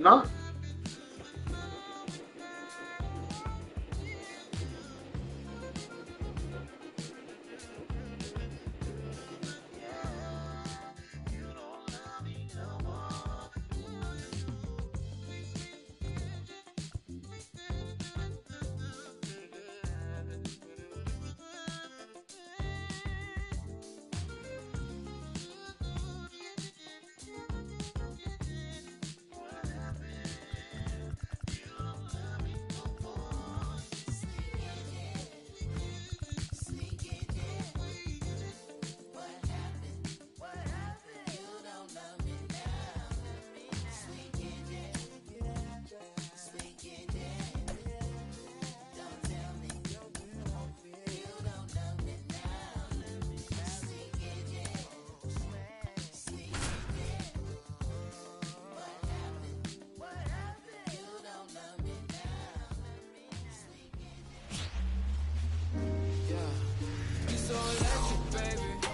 No.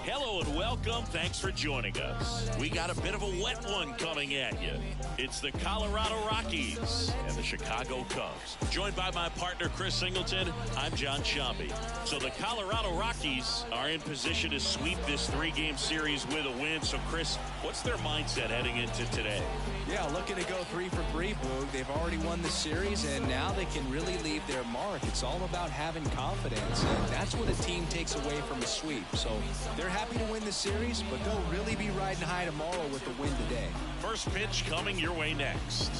Hello and welcome. Thanks for joining us. We got a bit of a wet one coming at you. It's the Colorado Rockies and the Chicago Cubs. Joined by my partner, Chris Singleton, I'm John Shambi. So the Colorado Rockies are in position to sweep this three-game series with a win. So, Chris, what's their mindset heading into today? Yeah, looking to go 3 for 3, Boog. They've already won the series, and now they can really leave their mark. It's all about having confidence, and that's what a team takes away from a sweep. So they're happy to win the series, but they'll really be riding high tomorrow with the win today. First pitch coming your way next.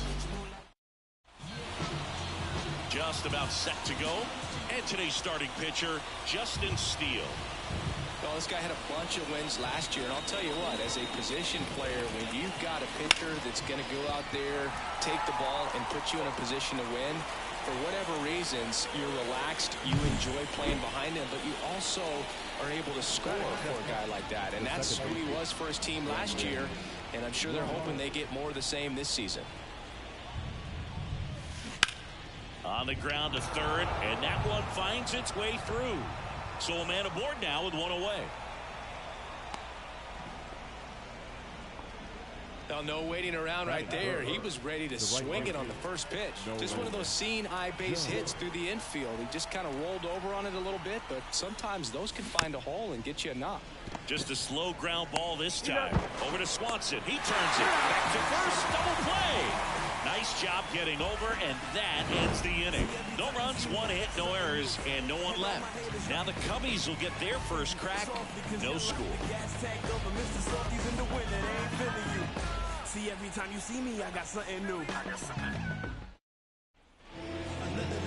Just about set to go. And today's starting pitcher, Justin Steele. Well, this guy had a bunch of wins last year, and I'll tell you what, as a position player, when you've got a pitcher that's going to go out there, take the ball, and put you in a position to win, for whatever reasons, you're relaxed, you enjoy playing behind him, but you also are able to score for a guy like that. And that's who he was for his team last year, and I'm sure they're hoping they get more of the same this season. On the ground to third, and that one finds its way through. So a man aboard now with one away. Now, no waiting around right there. He was ready to swing it on the first pitch. Just one of those seeing eye base hits through the infield. He just kind of rolled over on it a little bit, but sometimes those can find a hole and get you a knock. Just a slow ground ball this time. Over to Swanson. He turns it back to first. Double play. Nice job getting over, and that ends the inning. No runs, one hit, no errors, and no one left. Now the Cubbies will get their first crack. No score. See, every time you see me, I got something new.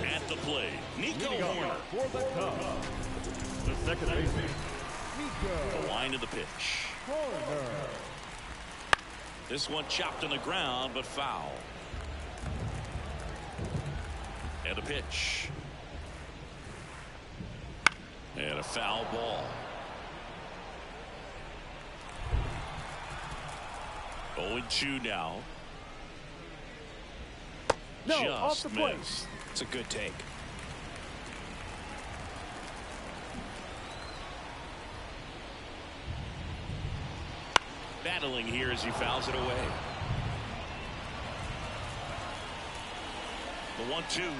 At the plate, Nico Horner. For the Cubs, the second baseman, Nico. The line of the pitch. Horner. This one chopped on the ground, but foul. And a pitch. And a foul ball. 0-2 now. No, just off the plate. missed. It's a good take. Battling here as he fouls it away. The 1-2.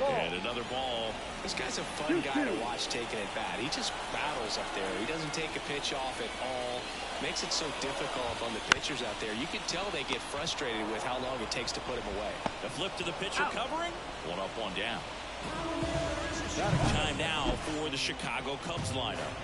And another ball. This guy's a fun guy to watch taking at bat. He just battles up there. He doesn't take a pitch off at all. Makes it so difficult on the pitchers out there. You can tell they get frustrated with how long it takes to put him away. The flip to the pitcher covering. One up, one down. Time now for the Chicago Cubs lineup.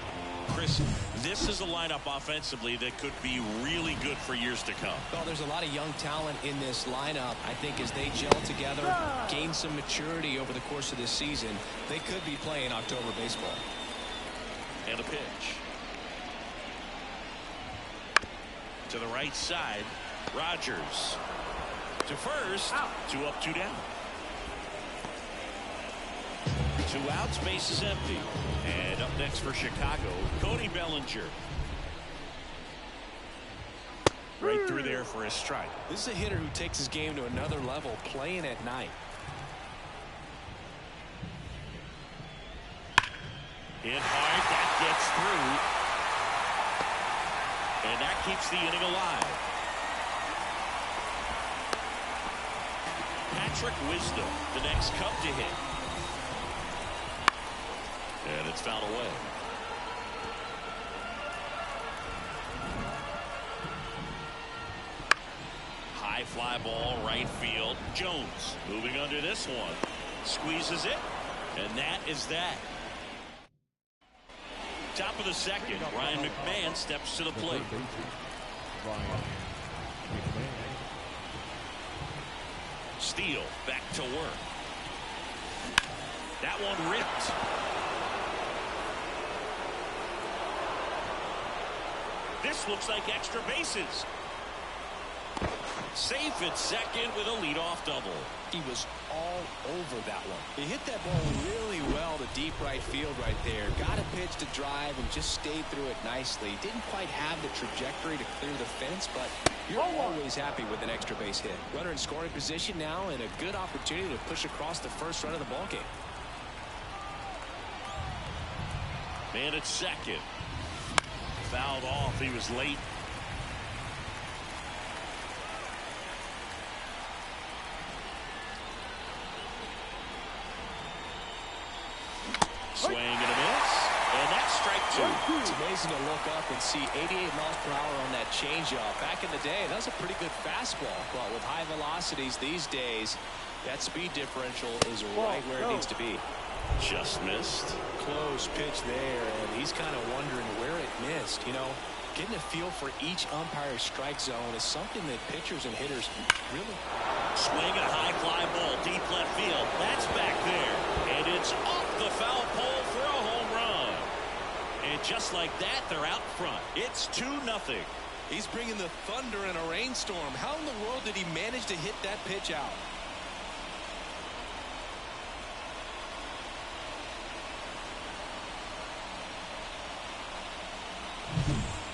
Chris, this is a lineup offensively that could be really good for years to come. Well, there's a lot of young talent in this lineup. I think as they gel together, gain some maturity over the course of this season, they could be playing October baseball. And a pitch. To the right side, Rogers. To first, 2 up, 2 down. 2 outs, base is empty. And up next for Chicago, Cody Bellinger. Right through there for a strike. This is a hitter who takes his game to another level, playing at night. Hit hard, that gets through. And that keeps the inning alive. Patrick Wisdom, the next Cub to hit. And it's fouled away. High fly ball, right field. Jones moving under this one. Squeezes it. And that is that. Top of the second, Ryan McMahon steps to the plate. Steele back to work. That one ripped. This looks like extra bases. Safe at second with a leadoff double. He was all over that one. He hit that ball really well to deep right field right there. Got a pitch to drive and just stayed through it nicely. Didn't quite have the trajectory to clear the fence, but you're always happy with an extra base hit. Runner in scoring position now and a good opportunity to push across the first run of the ball game. Man at second. Fouled off. He was late. Swing and a miss. And that's strike two. It's amazing to look up and see 88 miles per hour on that changeup. Back in the day, that was a pretty good fastball. But with high velocities these days, that speed differential is right where it needs to be. Just missed. Close pitch there, and he's kind of wondering where it missed. You know, getting a feel for each umpire's strike zone is something that pitchers and hitters really. Swing a high fly ball deep left field. That's back there. And it's off the foul pole for a home run. And just like that, they're out front. It's 2-0. He's bringing the thunder in a rainstorm. How in the world did he manage to hit that pitch out?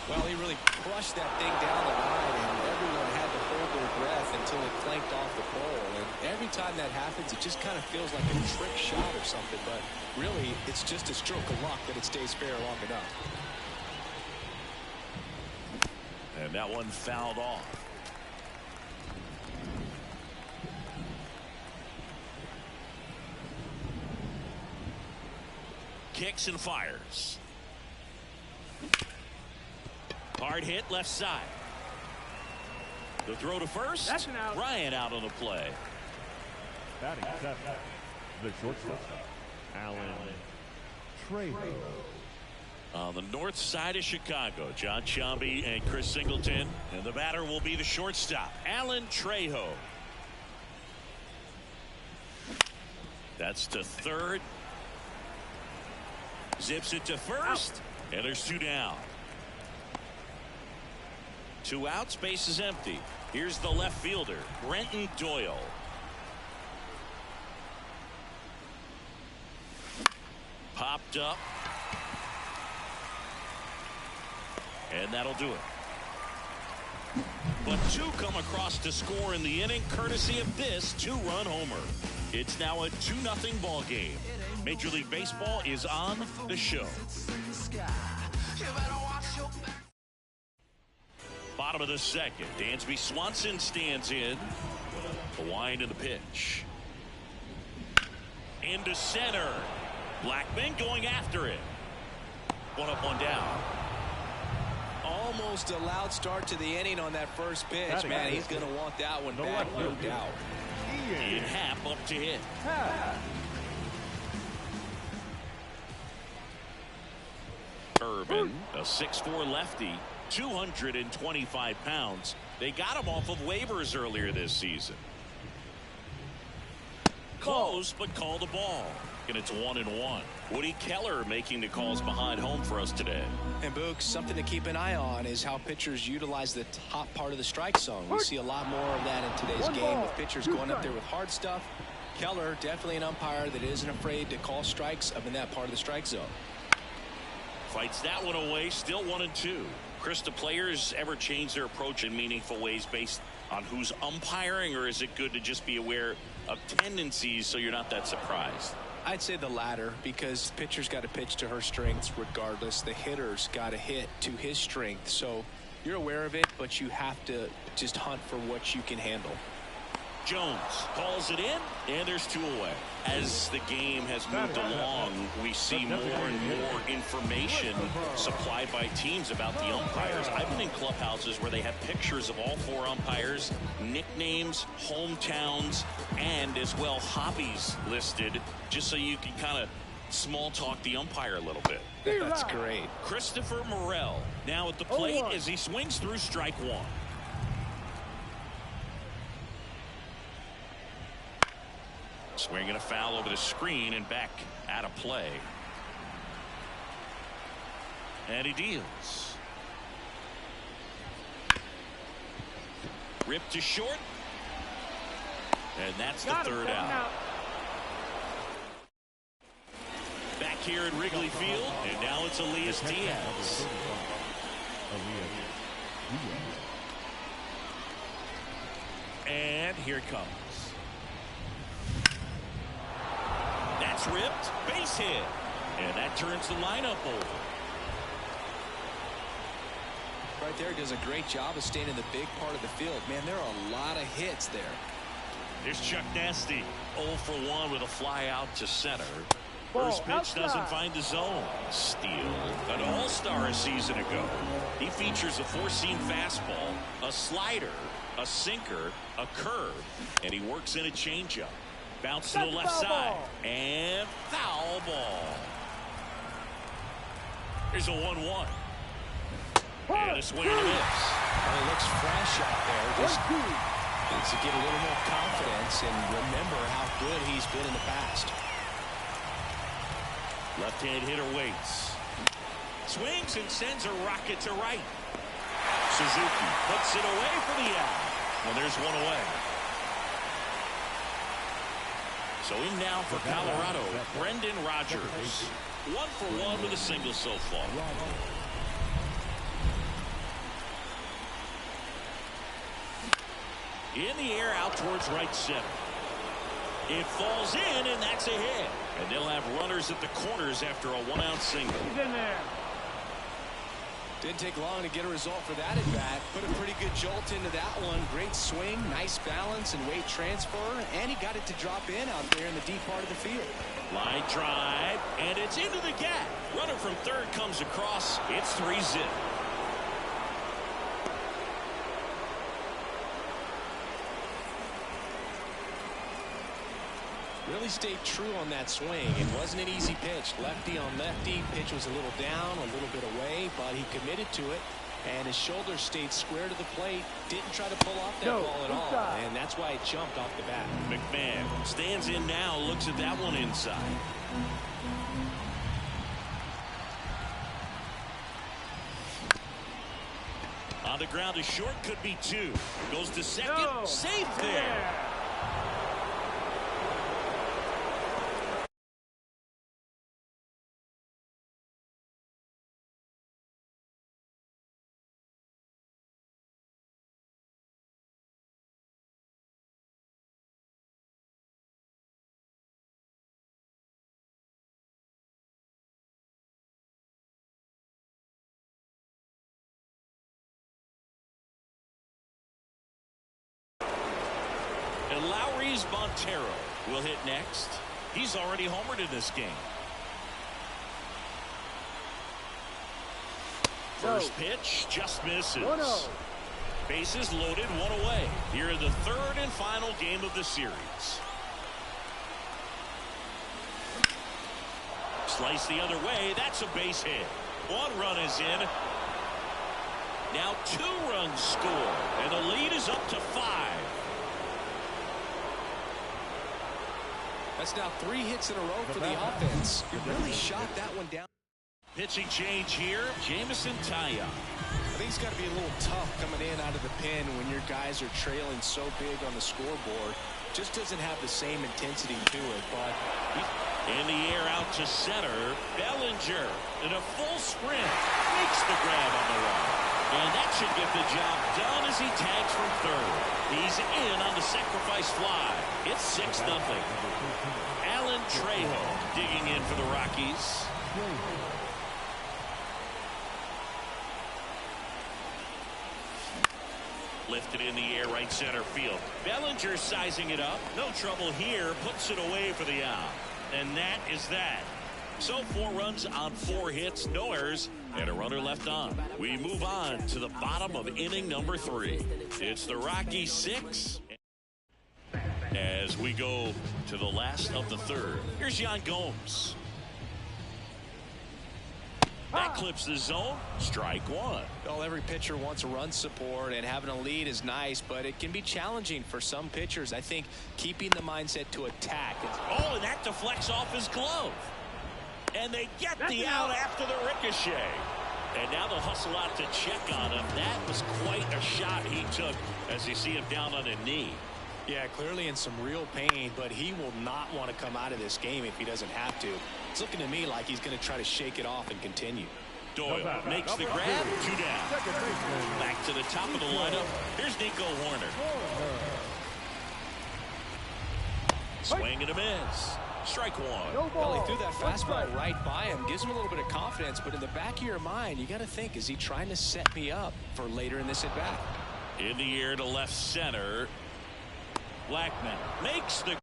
Well, he really crushed that thing down the line, and everyone had to hold their breath until it clanked off the pole. And every time that happens, it just kind of feels like a trick shot or something. But really, it's just a stroke of luck that it stays fair long enough. And that one fouled off. Kicks and fires. Hard hit left side. The throw to first. That's an out. Ryan out on the play. Batting seventh, the shortstop, Alan Trejo. On the north side of Chicago, John Sciambi and Chris Singleton. And the batter will be the shortstop, Alan Trejo. That's to third. Zips it to first. Out. And there's 2 down. 2 outs, base is empty. Here's the left fielder, Brenton Doyle. Popped up. And that'll do it. But 2 come across to score in the inning, courtesy of this 2-run homer. It's now a 2-0 ball game. Major League Baseball is on the show. Bottom of the second, Dansby Swanson stands in. The wind and the pitch. Into center. Blackman going after it. 1 up, 1 down. Almost a loud start to the inning on that first pitch. Man, he's going to want that one back, no doubt. Ian Happ up to hit. Urban, a 6'4" lefty, 225 pounds. They got him off of waivers earlier this season. Close, but called the ball. And it's 1-1. Woody Keller making the calls behind home for us today. And Boog, something to keep an eye on is how pitchers utilize the top part of the strike zone. We see a lot more of that in today's game with pitchers going up there with hard stuff. Keller, definitely an umpire that isn't afraid to call strikes up in that part of the strike zone. Fights that one away, still 1-2. Chris, do players ever change their approach in meaningful ways based on who's umpiring, or is it good to just be aware of tendencies so you're not that surprised? I'd say the latter, because pitcher's got to pitch to her strengths regardless. The hitter's got to hit to his strength. So you're aware of it, but you have to just hunt for what you can handle. Jones calls it in, and there's 2 away. As the game has moved along, we see more and more information supplied by teams about the umpires. I've been in clubhouses where they have pictures of all 4 umpires, nicknames, hometowns, and as well hobbies listed, just so you can kind of small talk the umpire a little bit. That's great. Christopher Morel now at the plate as he swings through strike 1. Swinging a foul over the screen and back out of play. And he deals. Ripped to short. And that's the 3rd out. Back here at Wrigley Field, and now it's Elias Diaz. And here it comes. That's ripped, base hit, and that turns the lineup over. Right there, does a great job of staying in the big part of the field. Man, there are a lot of hits there. Here's Chuck Nasty, 0 for 1 with a fly out to center. First pitch doesn't find the zone. Steele, an all-star a season ago. He features a 4-seam fastball, a slider, a sinker, a curve, and he works in a changeup. Bounce to the left side, and foul ball. Here's a 1-1. And a swing and a miss. Well, he looks fresh out there. Just needs to get a little more confidence and remember how good he's been in the past. Left-hand hitter waits. Swings and sends a rocket to right. Suzuki puts it away for the out. And there's 1 away. So in now for Colorado, Brendan Rodgers. 1 for 1 with a single so far. In the air out towards right center. It falls in, and that's a hit. And they'll have runners at the corners after a 1-out single. He's in there. Didn't take long to get a result for that at bat. Put a pretty good jolt into that one. Great swing, nice balance and weight transfer, and he got it to drop in out there in the deep part of the field. Line drive, and it's into the gap. Runner from third comes across. It's 3-zip. Really stayed true on that swing. It wasn't an easy pitch. Lefty on lefty. Pitch was a little down, a little bit away, but he committed to it. And his shoulder stayed square to the plate. Didn't try to pull off that ball at all. And that's why it jumped off the bat. McMahon stands in now, looks at that one inside. On the ground, a short could be 2. Goes to second. Safe there. And Lowry's Montero will hit next. He's already homered in this game. First pitch just misses. Bases loaded, 1 away. Here in the 3rd and final game of the series. Slice the other way. That's a base hit. 1 run is in. Now 2 runs score, and the lead is up to 5. That's now 3 hits in a row for the offense. You really shot that one down. Pitching change here, Jamison Taya. I think it's got to be a little tough coming in out of the pen when your guys are trailing so big on the scoreboard. Just doesn't have the same intensity to it, but in the air out to center, Bellinger in a full sprint makes the grab on the run. And that should get the job done as he tags from third. He's in on the sacrifice fly. It's 6-0. Alan Trejo digging in for the Rockies. Lifted in the air, right center field. Bellinger sizing it up. No trouble here. Puts it away for the out. And that is that. So 4 runs on 4 hits, no errors, and a runner left on. We move on to the bottom of inning number 3. It's the Rockies 6. As we go to the last of the 3rd. Here's Yan Gomes. That clips the zone. Strike 1. Well, every pitcher wants run support, and having a lead is nice, but it can be challenging for some pitchers. I think keeping the mindset to attack. Oh, and that deflects off his glove. And they get the out after the ricochet. And now they'll hustle out to check on him. That was quite a shot he took as you see him down on a knee. Yeah, clearly in some real pain, but he will not want to come out of this game if he doesn't have to. It's looking to me like he's going to try to shake it off and continue. Doyle makes the grab. 2 down. Back to the top of the lineup. Here's Nico Horner. Swing and a miss. Strike 1. Well, he threw that fastball right by him. Gives him a little bit of confidence, but in the back of your mind, you got to think, is he trying to set me up for later in this at-bat? In the air to left center. Blackman makes the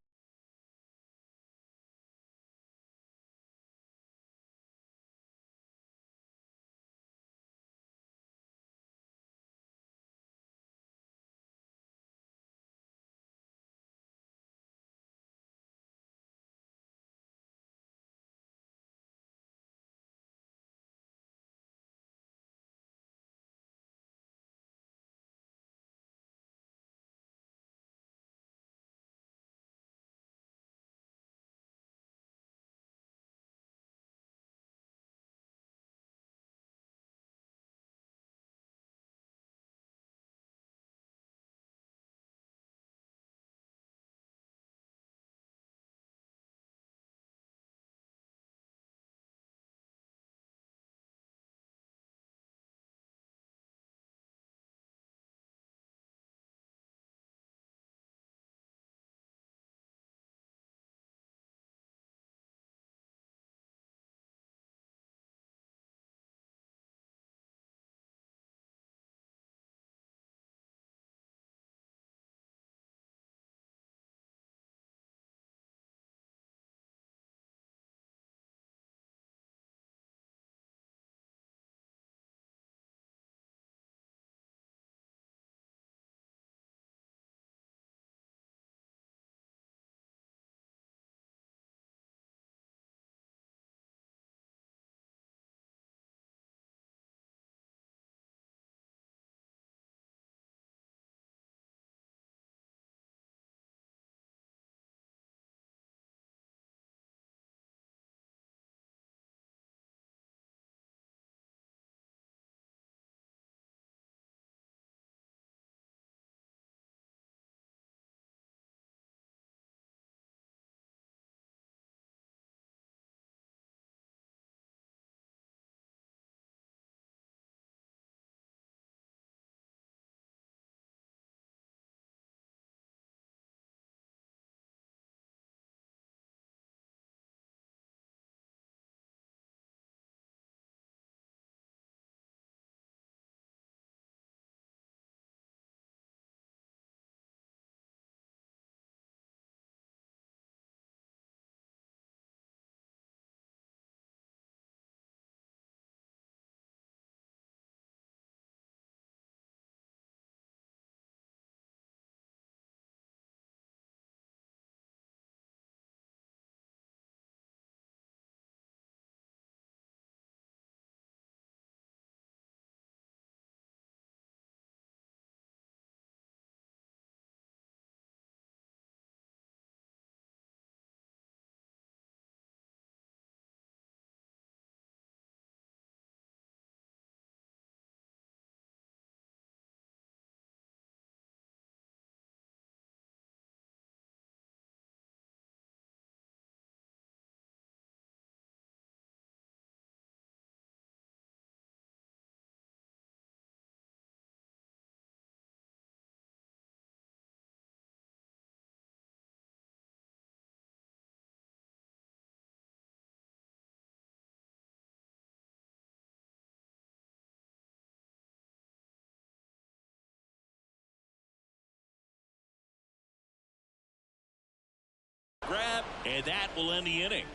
And that will end the inning.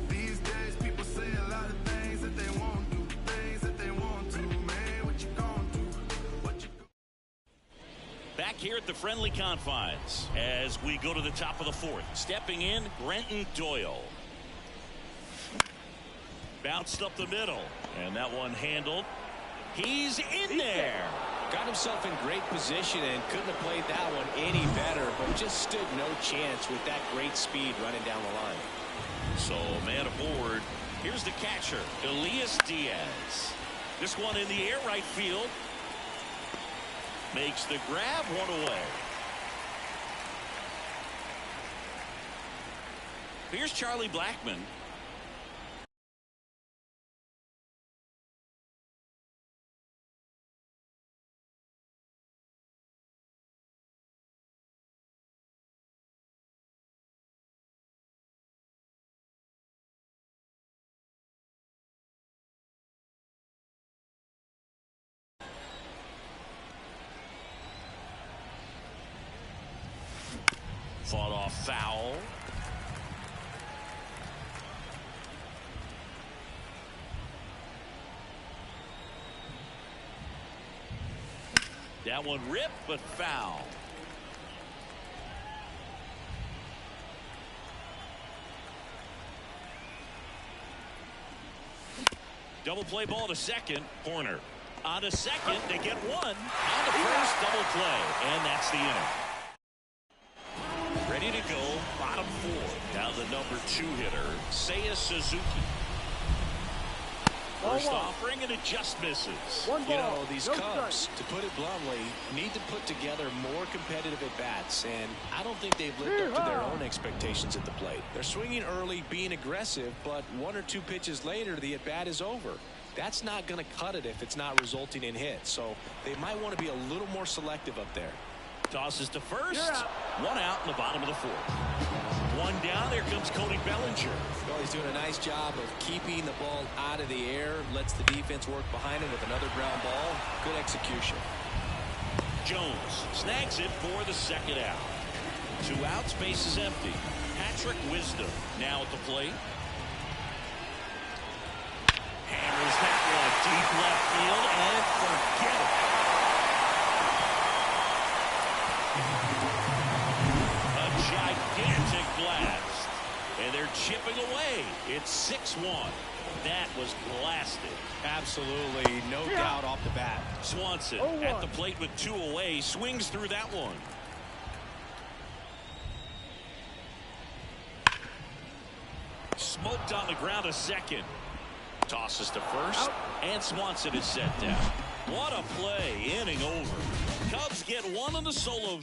These days, people say a lot of things that they won't do, things that they want to. Man, what you gonna do? What you Back here at the friendly confines as we go to the top of the fourth. Stepping in, Brenton Doyle. Bounced up the middle. And that one handled. He's in there. Got himself in great position and couldn't have played that one any better, but just stood no chance with that great speed running down the line. So man aboard. Here's the catcher, Elias Diaz. This one in the air right field. Makes the grab, one away. Here's Charlie Blackmon. Fought off foul. That one ripped, but foul. Double play ball to second. Horner on to second. They get one. On to first, double play. And that's the inning. Ready to go, bottom four. Now the number 2 hitter, Seiya Suzuki. First offering, and it just misses. You know, these Cubs, to put it bluntly, need to put together more competitive at-bats, and I don't think they've lived up to their own expectations at the plate. They're swinging early, being aggressive, but 1 or 2 pitches later, the at-bat is over. That's not going to cut it if it's not resulting in hits, so they might want to be a little more selective up there. Tosses to first. One out in the bottom of the fourth. One down. There comes Cody Bellinger. Well, he's doing a nice job of keeping the ball out of the air. Lets the defense work behind him with another ground ball. Good execution. Jones snags it for the second out. 2 outs. Base is empty. Patrick Wisdom now at the plate. Hammers that one deep left field and forget it. A gigantic blast, and they're chipping away. It's 6-1. That was blasted. Absolutely, no doubt off the bat. Swanson at the plate with 2 away, swings through that one. Smoked on the ground to second. Tosses to first, and Swanson is set down. What a play, inning over. Cubs get one on the solo.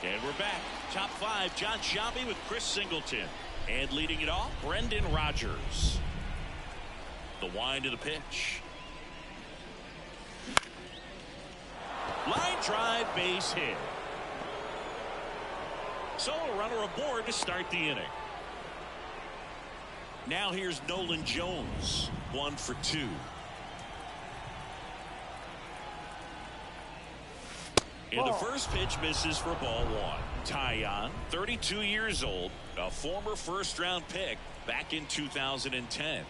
And we're back. Top 5, John Sciambi with Chris Singleton. And leading it off, Brendan Rodgers. The wind to the pitch. Line drive, base hit. So a runner aboard to start the inning. Now here's Nolan Jones, 1 for 2. And the first pitch misses for ball 1. Tyon, 32 years old, a former first-round pick back in 2010.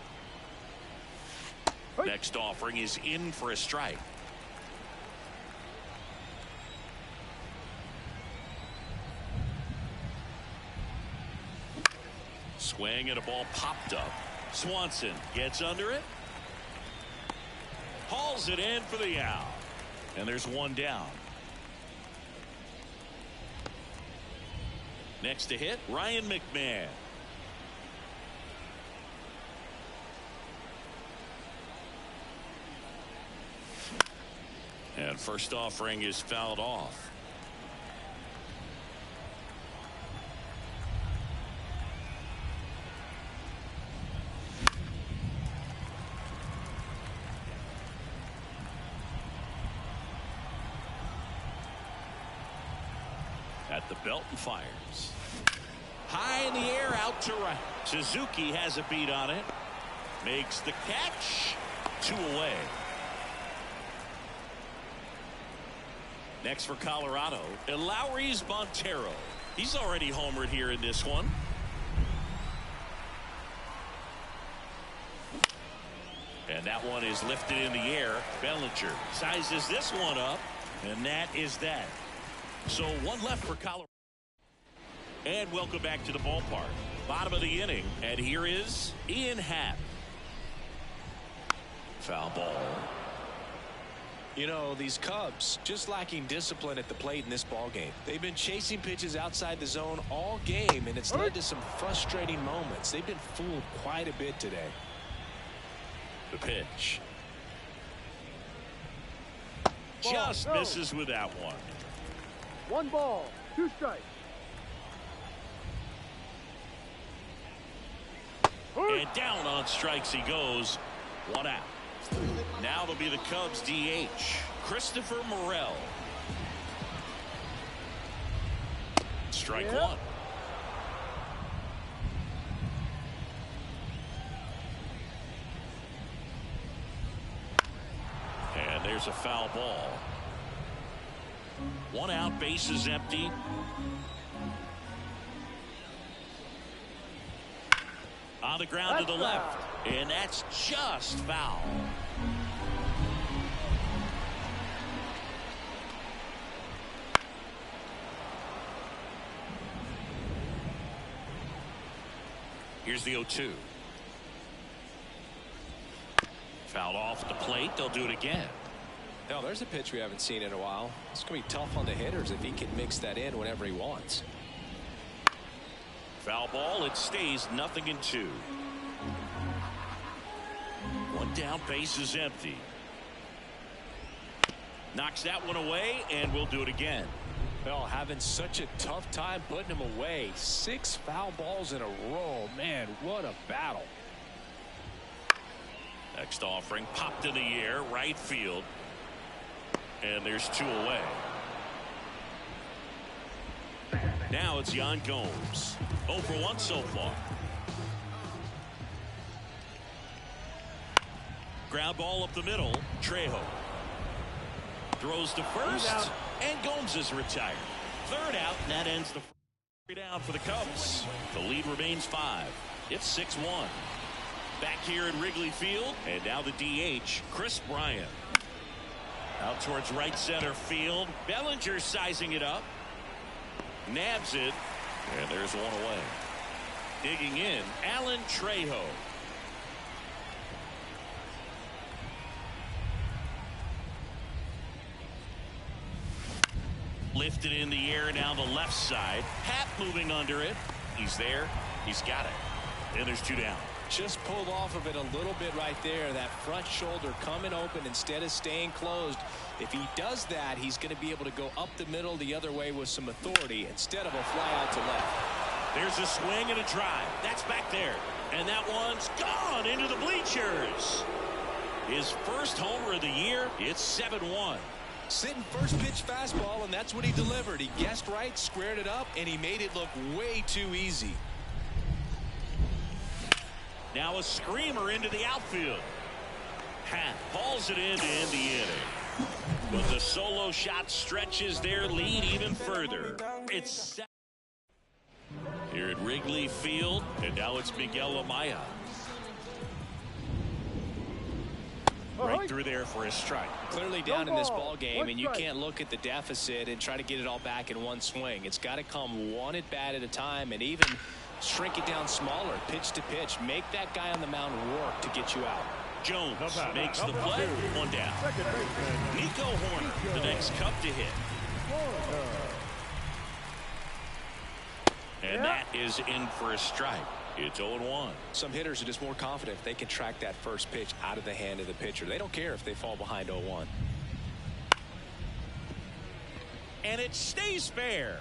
Next offering is in for a strike. Swing and a ball popped up. Swanson gets under it. Hauls it in for the out. And there's one down. Next to hit, Ryan McMahon. And first offering is fouled off. At the belt and fires. High in the air, out to right. Suzuki has a beat on it. Makes the catch. 2 away. Next for Colorado, Eleuris Montero. He's already homered here in this one. And that one is lifted in the air. Bellinger sizes this one up, and that is that. So one left for Colorado. And welcome back to the ballpark. Bottom of the inning, and here is Ian Happ. Foul ball. You know, these Cubs just lacking discipline at the plate in this ball game. They've been chasing pitches outside the zone all game, and it's led to some frustrating moments. They've been fooled quite a bit today. The pitch. Just misses with that one. 1 ball, 2 strikes. And down on strikes he goes. 1 out. Now it'll be the Cubs DH, Christopher Morel. Strike 1. And there's a foul ball. 1 out, bases empty. On the ground to the left, and that's just foul. Here's the 0-2. Fouled off the plate. They'll do it again. Now, there's a pitch we haven't seen in a while. It's going to be tough on the hitters if he can mix that in whenever he wants. Foul ball. It stays 0-2. 1 down, base is empty. Knocks that one away, and we'll do it again. Well, having such a tough time putting him away. 6 foul balls in a row. Man, what a battle. Next offering popped in the air, right field. And there's 2 away. Now it's Yan Gomes. 0 for 1 so far. Ground ball up the middle. Trejo throws to first, and Gomes is retired. 3rd out, and that ends the 3 down for the Cubs. The lead remains 5. It's 6-1. Back here at Wrigley Field, and now the DH, Chris Bryant. Out towards right center field. Bellinger sizing it up. Nabs it, and there's 1 away. Digging in, Alan Trejo. Lifted in the air down the left side. Happ moving under it. He's there. He's got it. And there's 2 down. Just pulled off of it a little bit right there. That front shoulder coming open instead of staying closed. If he does that, he's going to be able to go up the middle the other way with some authority instead of a fly out to left. There's a swing and a drive. That's back there. And that one's gone into the bleachers. His first homer of the year. It's 7-1. Sitting first pitch fastball, and that's what he delivered. He guessed right, squared it up, and he made it look way too easy. Now a screamer into the outfield. Happ hauls it in to end the inning. But the solo shot stretches their lead even further. It's here at Wrigley Field, and now it's Miguel Amaya. Right through there for a strike. Clearly down in this ball game, and you can't look at the deficit and try to get it all back in one swing. It's got to come 1 at bat at a time, and even shrink it down smaller, pitch to pitch. Make that guy on the mound work to get you out. Jones makes the play. 1 down. Nico Horner, the next Cub to hit. And that is in for a strike. It's 0-1. Some hitters are just more confident if they can track that first pitch out of the hand of the pitcher. They don't care if they fall behind 0-1. And it stays fair.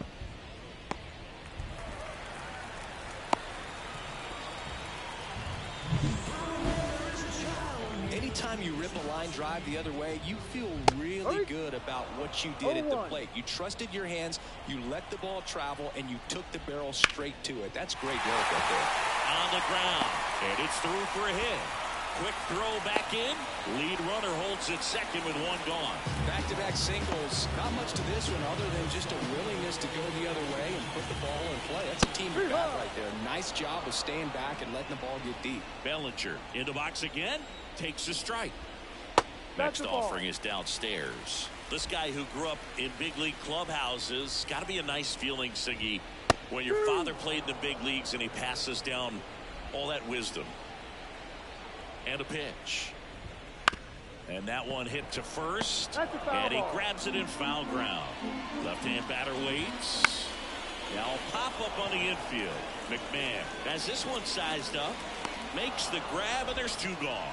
Anytime you rip a line drive the other way, you feel really good about what you did at the plate. You trusted your hands, you let the ball travel, and you took the barrel straight to it. That's great work right there. On the ground, and it's through for a hit. Quick throw back in. Lead runner holds it second with 1 gone. Back-to-back singles. Not much to this one other than just a willingness to go the other way and put put the ball in play. That's a team bat right there. Nice job of staying back and letting the ball get deep. Bellinger in the box again, takes a strike. Next offering is downstairs. This guy who grew up in big league clubhouses, got to be a nice feeling, Siggy, when your father played in the big leagues and he passes down all that wisdom. And a pitch. And that one hit to first. And he grabs it in foul ground. Left-hand batter waits. Now pop up on the infield. McMahon has this one sized up. Makes the grab, and there's two gone.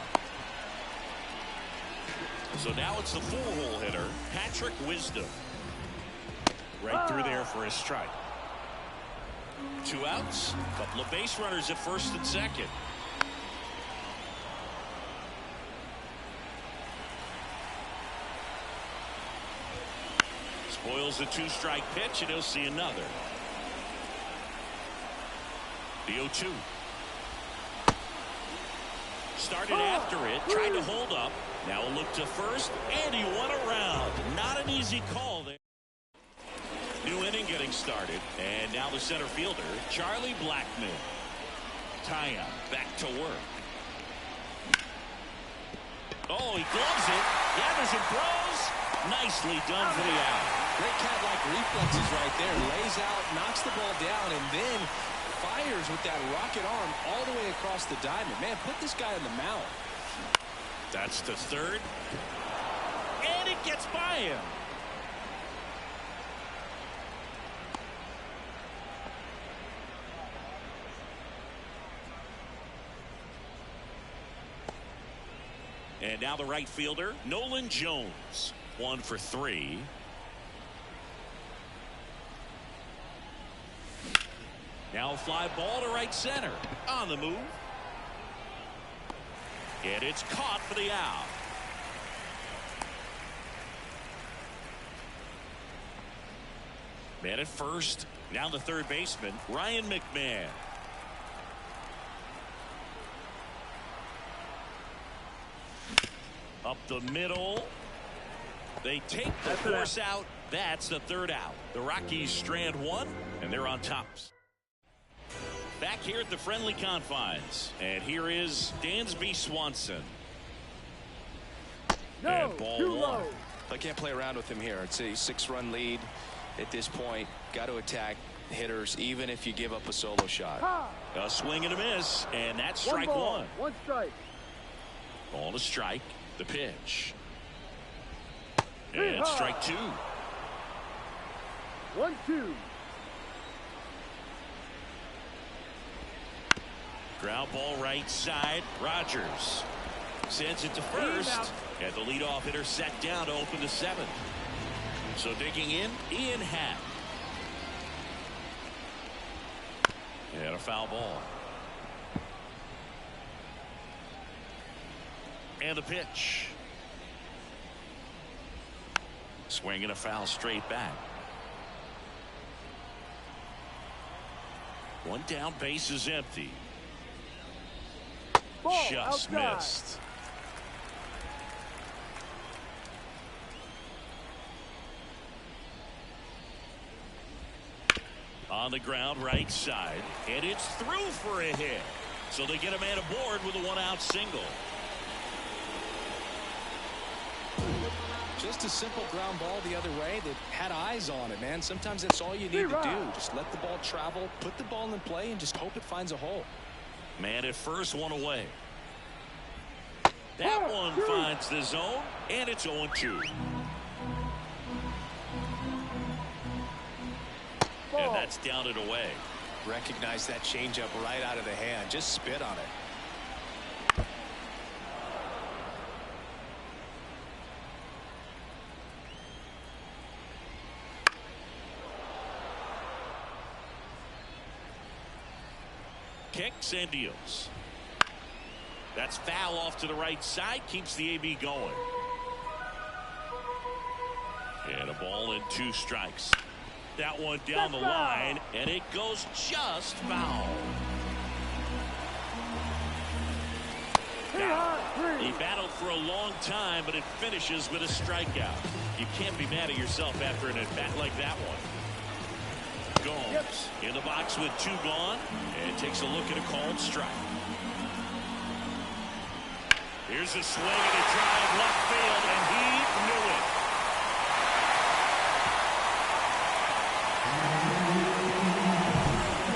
So now it's the four-hole hitter, Patrick Wisdom. Right through there for a strike. 2 outs. Couple of base runners at first and second. Spoils the 2-strike pitch, and he'll see another. The 0-2. Started after it, tried to hold up. Now a look to first, and he won around. Not an easy call there. New inning getting started, and now the center fielder, Charlie Blackmon. Taya back to work. Oh, he gloves it, gathers and throws. Nicely done for the out. Great cat-like reflexes right there. Lays out, knocks the ball down, and then fires with that rocket arm all the way across the diamond. Man, put this guy on the mound. That's the third. And it gets by him. And now the right fielder, Nolan Jones. 1 for 3. Now a fly ball to right center. On the move. And it's caught for the out. Man at first. Now the third baseman, Ryan McMahon. Up the middle. They take the force out. That's the third out. The Rockies strand 1, and they're on top. Back here at the friendly confines. And here is Dansby Swanson. And ball 1. I can't play around with him here. It's a 6-run lead at this point. Got to attack hitters even if you give up a solo shot. A swing and a miss, and that's strike 1. 1 strike. Ball to strike. The pitch. And strike 2. 1-2. Ground ball right side. Rogers sends it to first. And the leadoff hitter set down to open the 7th. So digging in, Ian Happ. And a foul ball. And the pitch. Swing and a foul straight back. 1 down, base is empty. Ball just outside. missed. On the ground right side, and it's through for a hit. So they get a man aboard with a 1-out single. Just a simple ground ball the other way that had eyes on it, man. Sometimes that's all you need to do. Just let the ball travel, put the ball in play, and just hope it finds a hole. Man at first, 1 away. That one finds the zone, and it's 0-2. And that's down and away. Recognize that changeup right out of the hand. Just spit on it. Kicks and deals. That's foul off to the right side. Keeps the AB going. And a ball and 2 strikes. That one down the line, and it goes just foul. He battled for a long time, but it finishes with a strikeout. You can't be mad at yourself after an at-bat like that one. Gone. Chips. In the box with 2 gone, and takes a look at a called strike. Here's a swing and a drive left field, and he knew it.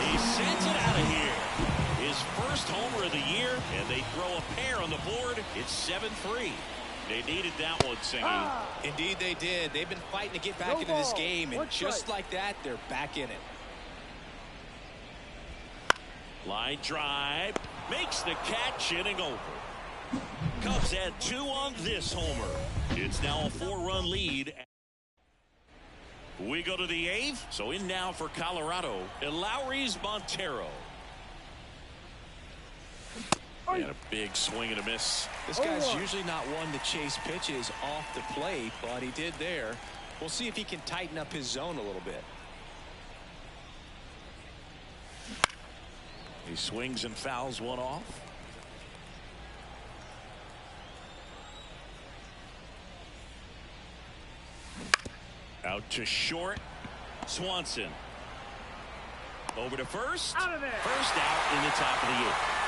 He sends it out of here. His first homer of the year, and they throw a pair on the board. It's 7-3. They needed that one, Singy. Indeed they did. They've been fighting to get back into this game, and just like that, they're back in it. Line drive. Makes the catch, inning over. Cubs had 2 on this homer. It's now a 4-run lead. We go to the 8th. So in now for Colorado, Lowry's Montero. And a big swing and a miss. This guy's usually not one to chase pitches off the plate, but he did there. We'll see if he can tighten up his zone a little bit. He swings and fouls one off. Out to short. Swanson. Over to first. Out of there. First out in the top of the 8th.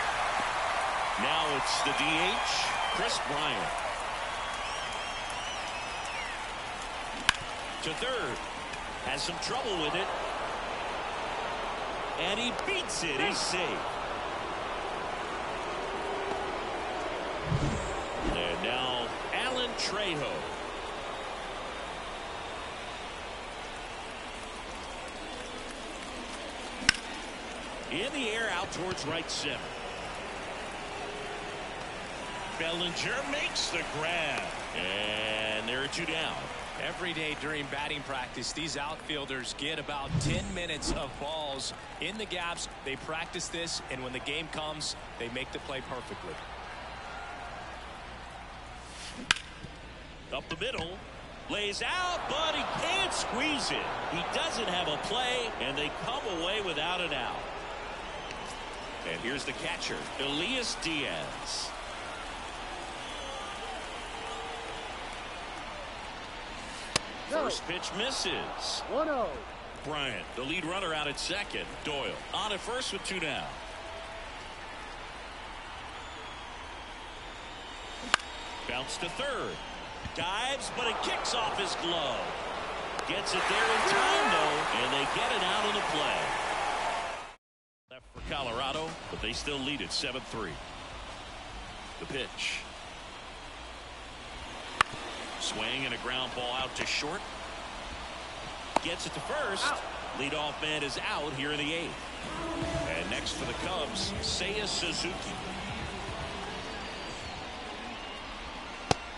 Now it's the DH, Chris Bryant. To third. Has some trouble with it. And he beats it. He's safe. And now Alan Trejo. In the air out towards right center. Bellinger makes the grab. And there are 2 down. Every day during batting practice, these outfielders get about 10 minutes of balls in the gaps. They practice this, and when the game comes, they make the play perfectly. Up the middle. Lays out, but he can't squeeze it. He doesn't have a play, and they come away without an out. And here's the catcher, Elias Diaz. First pitch misses. 1-0. Bryant, the lead runner, out at second. Doyle on at first with 2 down. Bounce to third. Dives, but it kicks off his glove. Gets it there in time, though, and they get it out of the play. Left for Colorado, but they still lead it 7-3. The pitch. Swing and a ground ball out to short. Gets it to first. Leadoff man is out here in the 8th. And next for the Cubs, Seiya Suzuki.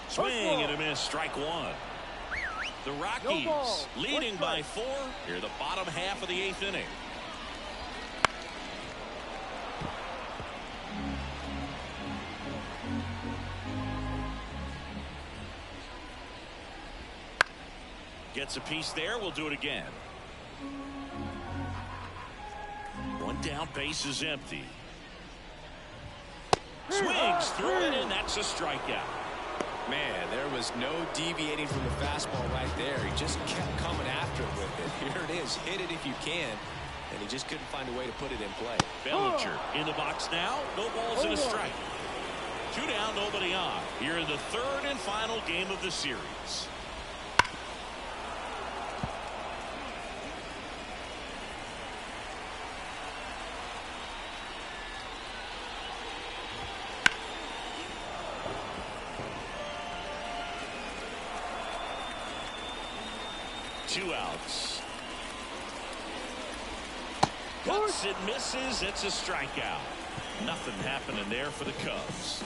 Swing and a miss, strike 1. The Rockies leading by 4 here the bottom half of the 8th inning. Gets a piece there. We'll do it again. 1 down, base is empty. Swings through it, and that's a strikeout. Man, there was no deviating from the fastball right there. He just kept coming after it with it. Here it is. Hit it if you can. And he just couldn't find a way to put it in play. Bellinger in the box now. No balls and a strike. 2 down, nobody on. Here in the 3rd and final game of the series. Two outs. Cuts and misses. It's a strikeout. Nothing happening there for the Cubs.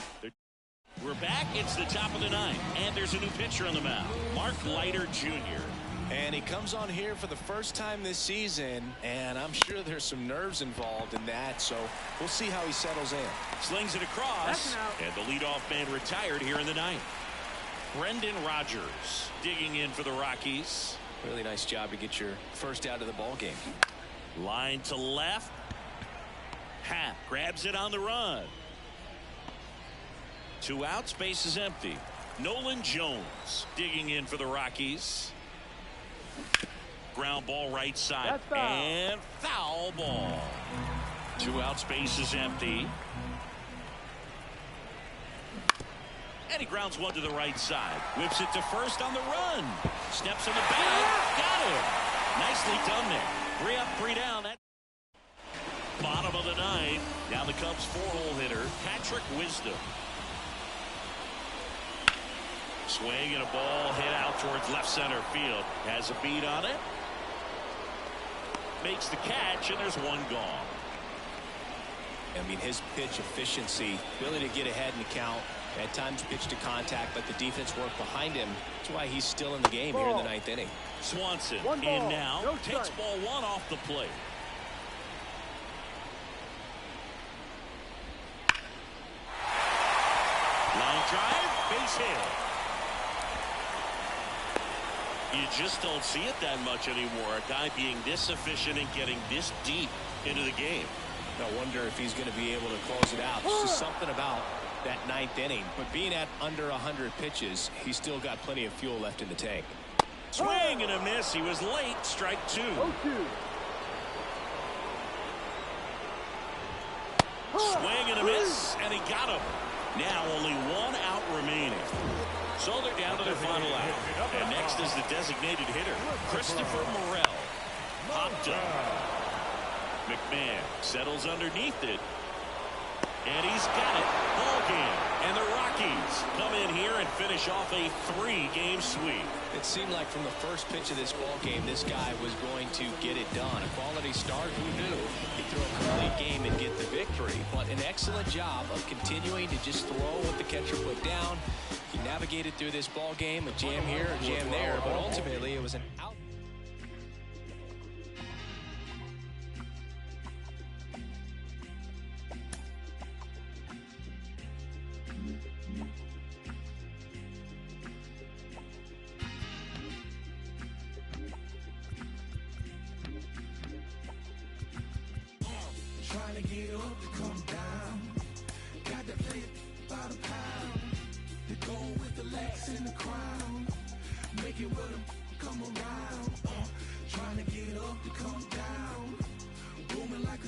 We're back. It's the top of the 9th, and there's a new pitcher on the mound, Mark Leiter Jr. And he comes on here for the first time this season, and I'm sure there's some nerves involved in that, so we'll see how he settles in. Slings it across, and the leadoff man retired here in the 9th. Brendan Rodgers digging in for the Rockies. Really nice job to get your first out of the ball game. Line to left. Happ grabs it on the run. 2 outs, base is empty. Nolan Jones digging in for the Rockies. Ground ball right side. And foul ball. 2 outs, base is empty. And he grounds one to the right side. Whips it to first on the run. Steps on the bag. Got him. Nicely done there. 3 up, 3 down. Bottom of the 9th. Now the Cubs 4-hole hitter, Patrick Wisdom. Swing and a ball hit out towards left center field. Has a beat on it. Makes the catch, and there's one gone. I mean, his pitch efficiency, ability to get ahead in the count, at times pitch to contact, let the defense work behind him. That's why he's still in the game here in the 9th inning. Swanson in now, takes ball 1 off the plate. Line drive, base hit. You just don't see it that much anymore. A guy being this efficient and getting this deep into the game. I wonder if he's going to be able to close it out. There's just something about that 9th inning. But being at under 100 pitches, he's still got plenty of fuel left in the tank. Swing and a miss. He was late. Strike 2. Swing and a miss, and he got him. Now only 1 out remaining. So they're down to their final out. And next is the designated hitter, Christopher Morel. Popped up. McMahon settles underneath it. And he's got it. Ball game. And the Rockies come in here and finish off a 3-game sweep. It seemed like from the first pitch of this ball game, this guy was going to get it done. A quality start, who knew? He'd throw a complete game and get the victory. But an excellent job of continuing to just throw what the catcher put down. He navigated through this ball game, a jam here, a jam there, but ultimately it was an out. Trying to get up to come down. Got to play it by the pound. To go with the legs in the crown. Make it with them come around. Trying to get up to come down. Booming like a